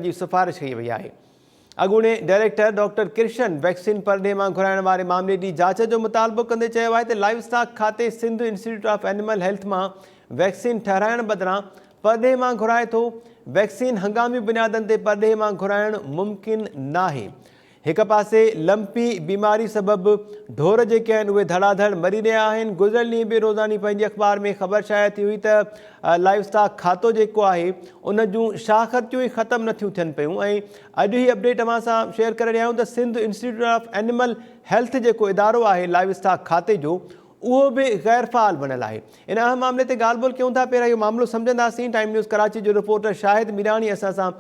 जी सिफारिश कई वई आहे। अॻूणे डायरेक्टर डॉक्टर कृष्ण वैक्सीन परॾे मां घुराइण वारे मामले जी जांच जो मुतालबो कंदे चयो आहे त लाइव स्टॉक खाते Sindh institute of animal health मां वैक्सीन ठहिराइण बदिरां परॾे मां घुराए थो। वैक्सीन हंगामी बुनियादनि ते परॾे मां घुराइणु मुमकिन नाहे। एक पासे लंपी बीमारी सबबि ढोर जेके आहिनि उहे धड़ाधड़ मरी रहिया आहिनि। गुज़िरियल ॾींहुं बि रोज़ानी पंहिंजी अख़बार में ख़बर शाया थी हुई त लाइव स्टॉक खातो जेको आहे उन जूं शाख़र्तियूं ई ख़तमु नथियूं थियनि पियूं। ऐं अॼु ही अपडेट अव्हां सां शेयर करे रहिया आहियूं त Sindh institute of animal health जेको इदारो आहे लाइव स्टॉक खाते जो उहो बि गैर फ़ाल बणियल आहे। इन अहम मामले ते ॻाल्हि ॿोल कयूं था। पहिरियों इहो मामिलो सम्झंदासीं। टाइम न्यूज़ कराची जो रिपोर्टर शाहिद मीरानी असां सां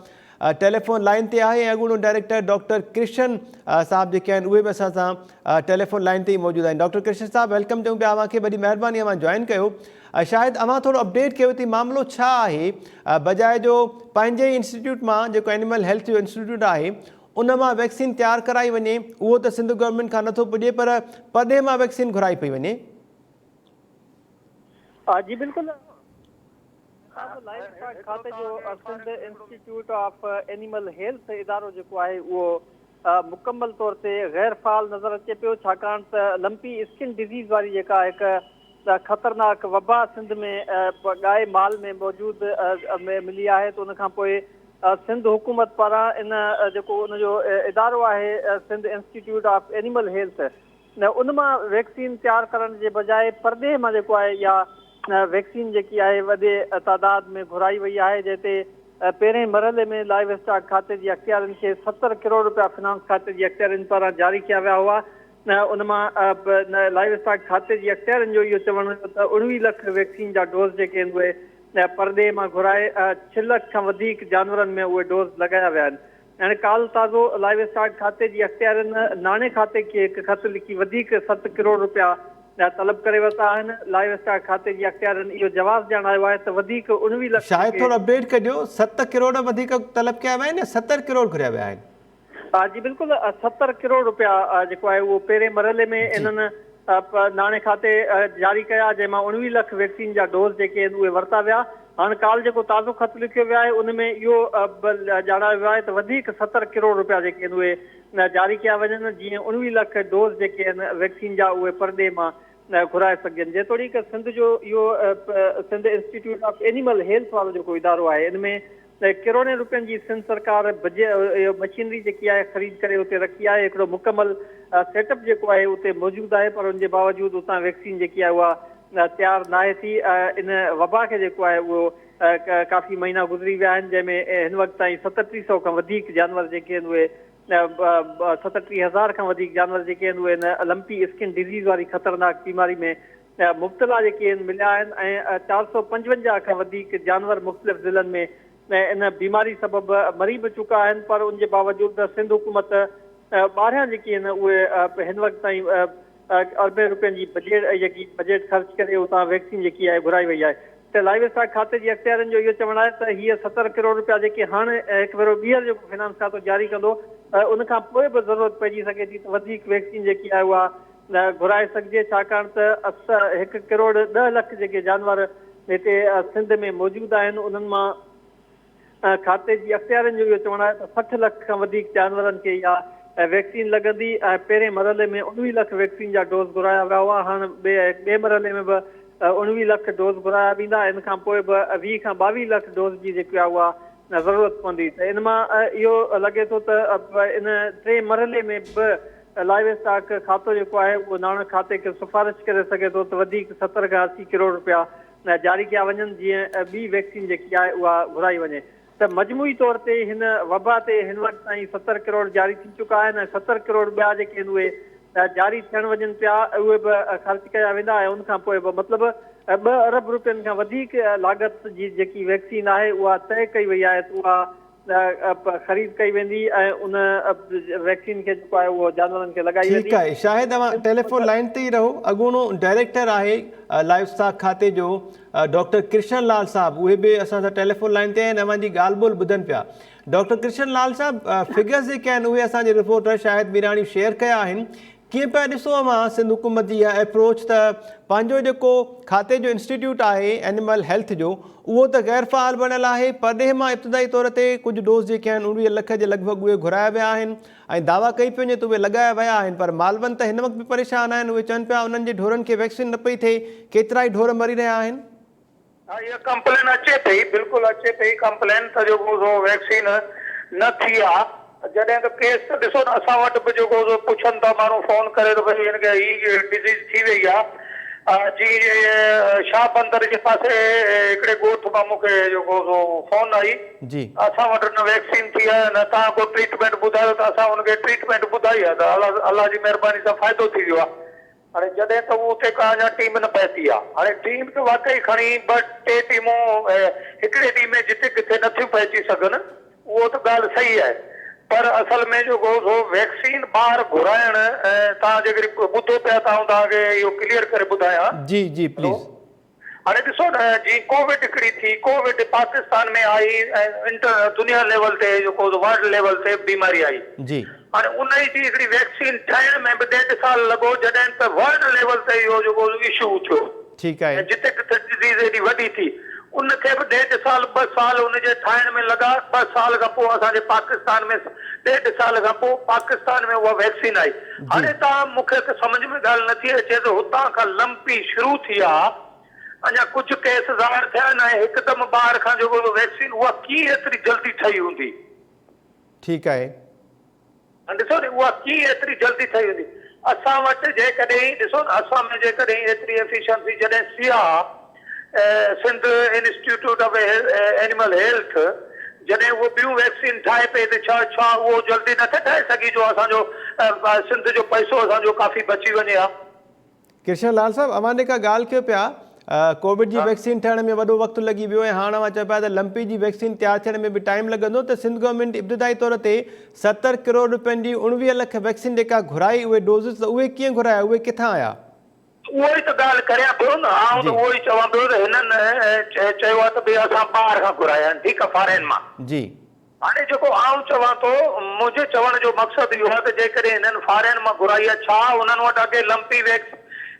टेलीफोन लाइन ते आहे ऐं अॻूणो डायरेक्टर डॉक्टर कृष्ण साहब जेके आहिनि उहे बि असां सां टेलीफोन लाइन ते ई मौजूदु आहिनि। डॉक्टर कृष्ण साहब वेलकम चऊं पिया अव्हांखे। वॾी महिरबानी अव्हां जॉइन कयो। शायद अव्हां थोरो अपडेट कयो थी मामिलो छा आहे। बजाए जो पंहिंजे इंस्टीट्यूट मां जेको एनिमल हेल्थ जो इंस्टीट्यूट आहे उन मां वैक्सीन तयारु कराई वञे उहो त सिंध गवर्नमेंट खां नथो पुॼे पर परॾे मां वैक्सीन घुराई पई वञे। जी बिल्कुलु। लाइव स्टॉक खाते जो Sindh institute of animal health इदारो जेको आहे उहो मुकम्मल तौर ते गैर फ़ाल नज़र अचे पियो, छाकाणि त लंपी स्किन डिज़ीज़ वारी जेका हिकु ख़तरनाक वबा सिंध में गाए माल में मौजूदु मिली आहे। त उनखां पोइ सिंध हुकूमत पारां इन जेको उनजो इदारो आहे Sindh institute of animal health उन मां वैक्सीन तयारु करण जे बजाए परॾे मां जेको आहे या वैक्सीन जेकी आहे वॾे तादाद में घुराई वई आहे, जंहिं ते पहिरें मरहले में लाइव स्टॉक खाते जी अख़्तियारनि खे 70 करोड़ रुपया फिनांस खाते जी अख़्तियारनि पारां जारी कया विया हुआ। उन मां लाइव स्टॉक खाते जी अख़्तियारनि जो इहो चवणु त 19 लख वैक्सीन जा डोज़ जेके आहिनि उहे परॾे मां घुराए 6 लख खां वधीक जानवरनि में उहे डोज़ लॻाया विया आहिनि। हाणे काल ताज़ो लाइव स्टॉक खाते जी अख़्तियारनि नाणे खाते खे हिकु ख़त लिखी वधीक 7 करोड़ रुपया तलब करे वरिता आहिनि। लाइव स्टॉक खाते जी अख़्तियारनि इहो जवाबु ॾियणु आयो आहे त वधीक 19 लख शायदि थोरो अपडेट कजो। 7 करोड़ वधीक तलब कया विया आहिनि या 70 करोड़ घुरिया विया आहिनि? जी बिल्कुलु 70 करोड़ रुपया जेको आहे उहो पहिरें मरहले में इन्हनि नाणे खाते जारी कया, जंहिंमां 19 लख वैक्सीन जा डोज़ जेके आहिनि उहे वरिता विया। हाणे काल जेको ताज़ो ख़त लिखियो वियो आहे उन में इहो ॼाणायो वियो आहे त वधीक 70 करोड़ रुपया जेके आहिनि उहे जारी कया वञनि, जीअं 19 लख डोज़ जेके आहिनि वैक्सीन जा उहे परॾे मां घुराए सघजनि। जेतोणीक सिंध जो इहो Sindh institute of animal health वारो जेको इदारो आहे इन में करोड़े रुपयनि जी सिंध सरकार मशीनरी जेकी आहे ख़रीद करे उते रखी आहे। हिकिड़ो मुकमल सेटअप जेको आहे उते मौजूदु आहे, पर उनजे बावजूदि उतां वैक्सीन जेकी आहे उहा तयारु नाहे थी। इन वबा खे जेको आहे उहो काफ़ी महीना गुज़री विया आहिनि, जंहिंमें हिन वक़्तु ताईं 3700 खां वधीक जानवर जेके आहिनि उहे 37,000 खां वधीक जानवर जेके आहिनि उहे इन लंपी स्किन डिज़ीज़ वारी ख़तरनाक बीमारी में मुब्तला जेके आहिनि मिलिया आहिनि ऐं 455 खां वधीक जानवर मुख़्तलिफ़ ज़िलनि में इन बीमारी सबबि मरी बि चुका आहिनि। पर उनजे बावजूदि सिंध हुकूमत 12 जेकी आहिनि उहे हिन वक़्तु ताईं अरबे रुपयनि जी बजट ख़र्च करे उतां वैक्सीन जेकी आहे घुराई वई आहे। त लाइव स्टॉक खाते जी अख़्तियारनि जो इहो चवणु आहे त हीअ 70 करोड़ रुपया जेके हाणे हिकु भेरो ॿीहर जेको फिनांस खातो जारी कंदो उनखां पोइ बि ज़रूरत पइजी सघे थी त वधीक वैक्सीन जेकी आहे उहा घुराए सघिजे, छाकाणि त 1 करोड़ 10 लख जेके जानवर हिते सिंध में मौजूदु आहिनि उन्हनि मां खाते जी अख़्तियारनि जो इहो चवणु आहे त 60 लख खां वधीक जानवरनि खे इहा वैक्सीन लॻंदी। ऐं पहिरें मरहले में 19 लख वैक्सीन जा डोज़ घुराया विया हुआ। हाणे ॿिए मरहले में बि 19 लख डोज़ घुराया वेंदा। इन खां पोइ बि 20 खां 22 लख डोज़ जी जेकी आहे उहा ज़रूरत पवंदी। त इन मां इहो लॻे थो त इन 3 मरहले में बि लाइव स्टॉक खातो जेको आहे उहो नाणे खाते खे सिफारिश करे सघे थो त वधीक 70 खां 80 करोड़ रुपया जारी कया वञनि, जीअं ॿी वैक्सीन जेकी आहे उहा घुराई वञे। त मजमूई तौर ते हिन वबा ते हिन वक़्तु ताईं 70 करोड़ जारी थी चुका आहिनि ऐं 70 करोड़ ॿिया जेके आहिनि उहे जारी थियण वञनि पिया, उहे बि ख़र्च कया वेंदा ऐं उनखां पोइ बि मतिलबु 2 अरब रुपयनि खां वधीक लागत जी जेकी वैक्सीन आहे उहा तय कई वई आहे त उहा ख़रीद कई वेंदी ऐं उन वैक्सीन खे जेको आहे उहो जानवरनि खे लॻाई वेंदी। ठीकु आहे, शायदि तव्हां टेलीफोन लाइन ते ई रहो। अॻूणो डायरेक्टर आहे लाइव स्टॉक खाते जो डॉक्टर कृष्ण लाल साहब, उहे बि असां सां टेलीफोन लाइन ते आहिनि, अव्हांजी ॻाल्हि ॿोल ॿुधनि पिया। डॉक्टर कृष्ण लाल साहब, फिगर्स जेके आहिनि उहे असांजे रिपोर्टर शाहिद मीरानी शेयर कया आहिनि कीअं पिया ॾिसो अवां सिंध हुकूमत जी इहा अप्रोच त पंहिंजो जेको खाते जो इंस्टीट्यूट आहे एनिमल हेल्थ जो उहो त गैर फ़ाल बणियल आहे, परॾेह मां इब्तिदाई तौर ते कुझु डोज़ जेके आहिनि 19 लख जे लॻभॻि उहे घुराया विया आहिनि ऐं दावा कई पई वञे त उहे लॻाया विया आहिनि, पर मालवनि त हिन वक़्तु बि परेशान आहिनि। उहे चवनि पिया उन्हनि जे ढोरनि खे वैक्सीन न पई थिए, केतिरा ई ढोर मरी रहिया आहिनि। हाँ, ये कंप्लेन अचे पई, बिल्कुल अचे पई कंप्लेन त जेको वैक्सीन न थी आहे। जॾहिं त केस त ॾिसो न असां वटि बि जेको पुछनि था माण्हू फोन करे त भई हिनखे ही डिज़ीज़ थी वई आहे। जी शाह बंदर जे पासे हिकिड़े ॻोठ मां मूंखे जेको फोन आई जी असां वटि न वैक्सीन थी आहे न तव्हां को ट्रीटमेंट ॿुधायो त असां हुनखे ट्रीटमेंट ॿुधाई आहे त अलाह जी महिरबानी सां फ़ाइदो थी वियो आहे। हाणे जॾहिं त उते का अञा टीम न पहुती आहे। हाणे टीम त वाकई खणी 2-3 टीमूं हिकिड़े ॾींहं में जिते किथे नथियूं पहुची सघनि, उहो त ॻाल्हि सही आहे, पर असल में जेको वैक्सीन ॿार घुराइण तव्हां जेकॾहिं ॿुधो पिया त तव्हांखे इहो क्लियर करे ॿुधायां। जी जी प्लीज़। हाणे ॾिसो न जी कोविड हिकिड़ी थी, कोविड पाकिस्तान में आई ऐं दुनिया लेवल ते जेको वर्ल्ड लेवल ते बीमारी आई। जी हाणे उन जी हिकिड़ी वैक्सीन ठाहिण में बि 1.5 साल लॻो, जॾहिं त वर्ल्ड लेवल ते इहो जेको इशू थियो। ठीकु आहे। जिते किथे डिज़ीज़ एॾी वॾी थी उनखे बि 1.5 साल 2 साल उनजे ठाहिण में लॻा। 2 साल खां पोइ असांजे पाकिस्तान में 1.5 साल खां पोइ पाकिस्तान में उहा वैक्सीन आई। हाणे तव्हां मूंखे त सम्झ में ॻाल्हि नथी अचे त हुतां खां लंपी शुरू थी आहे, अञा कुझु केस ज़ाहिर थिया आहिनि ऐं हिकदमि ॿार खां जेको वैक्सीन उहा कीअं एतिरी जल्दी ठही हूंदी। ठीकु आहे। ॾिसो न उहा कीअं एतिरी जल्दी ठही हूंदी। असां वटि जेकॾहिं ॾिसो न असां में जेकॾहिं एतिरी एफिशिएंसी जॾहिं सिया Sindh institute of animal health जॾहिं उहो ॿियूं वैक्सीन ठाहे पई त छा उहो जल्दी नथे ठाहे सघी जो असांजो सिंध जो पैसो असांजो काफ़ी बची वञे हा। कृष्ण लाल साहब अवां जेका ॻाल्हि कयो पिया कोविड जी वैक्सीन ठहण में वॾो वक़्तु लॻी वियो ऐं हाणे अवां चयो पिया त लंपी जी वैक्सीन तयारु थियण में बि टाइम लॻंदो, त सिंध गवर्नमेंट इब्तिदाई तौर ते 70 करोड़ रुपयनि जी 19 लख वैक्सीन जेका घुराई उहे डोज़िस उहे कीअं घुराया, उहे किथां आया? उहो ई त ॻाल्हि करियां पियो न, आउं त उहो ई चवां पियो त हिननि चयो आहे त भई असां ॿाहिरि खां घुराया आहिनि, ठीकु आहे, फॉरेन मां। जी हाणे जेको आउं चवां थो मुंहिंजे चवण जो मक़सदु इहो आहे त जेकॾहिं हिननि फॉरेन मां घुराई आहे, छा हुननि वटि अॻे लंपी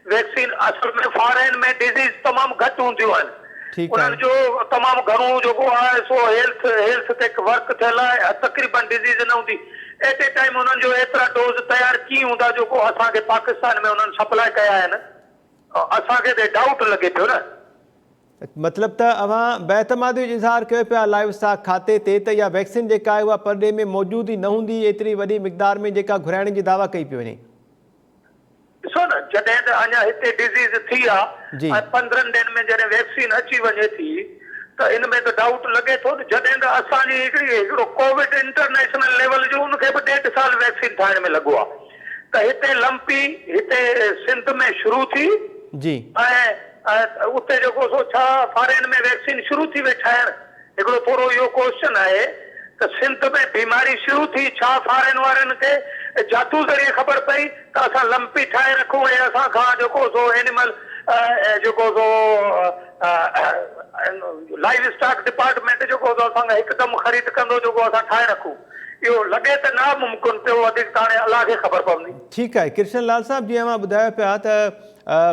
वैक्सीन असल में फॉरेन में डिज़ीज़ तमामु घटि हूंदियूं आहिनि, उन्हनि जो तमामु घणो जेको आहे सो हेल्थ ते वर्क थियल आहे, तक़रीबन डिज़ीज़ न हूंदी। एट ए टाइम उन्हनि जो एतिरा डोज़ तयारु कीअं हूंदा जेको असांखे पाकिस्तान में उन्हनि सप्लाई कया आहिनि, असांखे त डाउट लॻे पियो न। मतिलबु त अवां बेतमादी जो इज़हार कयो पिया लाइव स्टॉक खाते ते त इहा वैक्सीन जेका आहे उहा परॾे में मौजूद ई न हूंदी, एतिरी वॾी मिक़दार में जेका घुराइण जी दावा कई पई वञे। ॾिसो न जॾहिं त अञा हिते डिज़ीज़ थी आहे ऐं 15 ॾींहंनि में जॾहिं वैक्सीन अची वञे थी त इन में त डाउट लॻे थो न। जॾहिं त असांजी हिकिड़ो कोविड इंटरनेशनल लेवल जो उनखे बि 1.5 साल वैक्सीन ठाहिण में लॻो आहे, त हिते लंपी हिते सिंध में शुरू थी जी ऐं उते जेको सो छा फॉरेन में वैक्सीन शुरू थी वई ठाहिण। हिकिड़ो थोरो इहो क्वेश्चन आहे त सिंध में बीमारी शुरू थी, छा फॉरेन वारनि खे जादू ज़रिए ख़बर पई त असां लंपी ठाहे रखूं ऐं असां खां जेको सो एनिमल जेको सो लाइव स्टॉक डिपार्टमेंट जेको सो असांखां हिकदमि ख़रीद कंदो जेको असां ठाहे रखूं, इहो लॻे त नामुमकिन पियो, वधीक हाणे अलाह खे ख़बर पवंदी। ठीकु आहे कृष्ण लाल साहब, जीअं मां ॿुधायो पिया त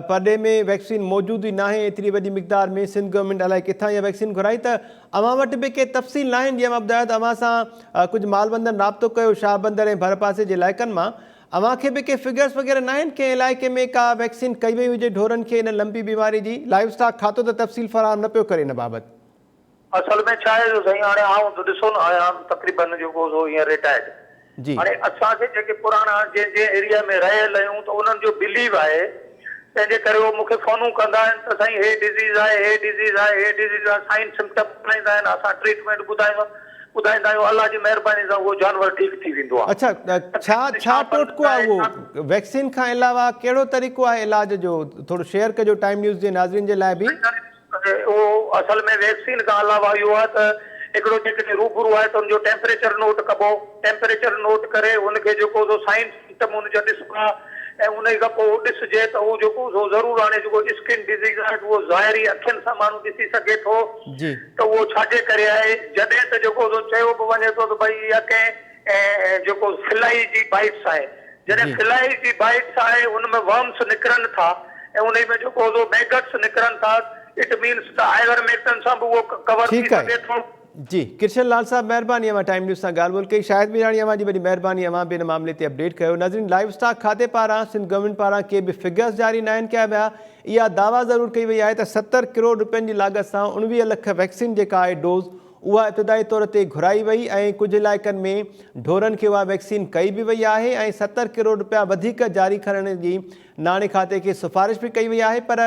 परॾे में वैक्सीन मौजूदु ई न आहे एतिरी वॾी मिक़दार में, सिंध गवर्नमेंट अलाए किथां इहा वैक्सीन घुराई, त अवां वटि बि के तफ़सील न आहिनि? जीअं मां ॿुधायो त अवां सां कुझु मालबंदर राब्तो कयो शाह बंदर ऐं भर पासे जे इलाइक़नि मां, अवां खे बि के फिगर्स वग़ैरह न आहिनि कंहिं इलाइक़े में का वैक्सीन कई वई हुजे ढोरनि खे इन लंबी बीमारी जी? लाइव स्टॉक खातो त तफ़सील फराहम न पियो करे इन बाबति। असल में छा आहे साईं, हाणे आउं त ॾिसो न आहियां तक़रीबन जेको सो हींअर रिटायर्ड, हाणे असांखे जेके पुराणा जंहिं एरिया में रहियल आहियूं त उन्हनि जो बिलीव आहे, तंहिंजे करे उहो मूंखे फ़ोनूं कंदा आहिनि त साईं हे डिज़ीज़ आहे, हे डिज़ीज़ आहे, हे डिज़ीज़ आहे, साइन सिम्टम ॿुधाईंदा आहिनि, असां ट्रीटमेंट ॿुधाईंदा आहियूं, अलाह जी महिरबानी सां उहो जानवर ठीकु थी वेंदो आहे। अच्छा, छा टोटको आहे उहो? वैक्सीन खां अलावा कहिड़ो तरीक़ो आहे इलाज जो? थोरो शेयर कजो टाइम न्यूज़ जे नाज़रीन जे लाइ बि। उहो असल में वैक्सीन खां अलावा इहो आहे त हिकिड़ो जेकॾहिं रूबरू आहे त हुनजो टेम्परेचर नोट कबो, टेम्परेचर नोट करे हुनखे जेको साइन सिम्टम हुनजा ॾिसबा ऐं उन खां पोइ ॾिसजे त उहो जेको ज़रूरु हाणे जेको स्किन डिज़ीज़ आहे उहो ज़ाहिरी अखियुनि सां माण्हू ॾिसी सघे थो त उहो छाजे करे आहे। जॾहिं त जेको चयो बि वञे थो त भई इहा कंहिं जेको सिलाई जी बाइट्स आहे, जॾहिं फिलाई जी बाइट्स आहे उनमें वर्म्स निकिरनि था ऐं उन में जेको मैगट्स निकिरनि था, इट मीन्स त आइवरमेक्टिन सां बि उहो कवर थी ठीकु सघे आहे थो। जी किरशन लाल साहब महिरबानी अवां टाइम न्यूज़ सां ॻाल्हि ॿोल कई। शाहिद मीराणी अवां जी वॾी महिरबानी, अवां बि हिन मामले ते अपडेट कयो। नाज़रीन, लाइव स्टॉक खाते पारां सिंध गवर्नमेंट पारां के बि फिगर्स जारी न आहिनि कया विया। इहा दावा ज़रूरु कई वई आहे त 70 करोड़ रुपयनि जी लाॻत सां 19 लख वैक्सीन जेका आहे डोज़ उहा इब्तिदाई तौर ते घुराई वई ऐं कुझु इलाइक़नि में ढोरनि खे उहा वैक्सीन कई बि वई आहे ऐं 70 करोड़ रुपया वधीक जारी करण जी नाणे खाते खे सिफारिश भी कई वई आहे। पर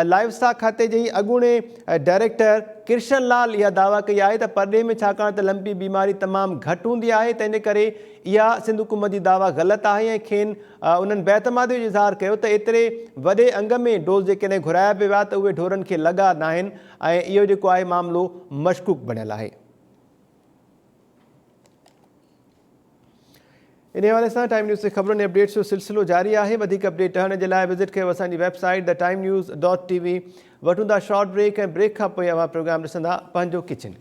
लाइव स्टॉक खाते जे अॻूणे डायरेक्टर किरशन लाल इहा दावा कई आहे त परॾे में छाकाणि त लंपी बीमारी तमामु घटि हूंदी आहे, तंहिंजे करे इहा सिंध हुकूमत जी दावा ग़लति आहे ऐं खेनि उन्हनि बेतमादी जो इज़हार कयो त एतिरे वॾे अंग में डोज़ जेकॾहिं घुराया पिया विया त उहे ढोरनि खे लॻा न आहिनि ऐं इहो जेको आहे मामिलो मशकूक बणियल आहे। इन हवाले सां टाइम न्यूज़ जे ख़बरुनि ऐं अपडेट्स जो सिलसिलो जारी आहे। वधीक अपडेट ठहण जे लाइ विज़िट कयो असांजी वेबसाइट theTimeNews.tv। वठूं था शॉर्ट ब्रेक ऐं ब्रेक खां पोइ अवां प्रोग्राम ॾिसंदा पंहिंजो किचन।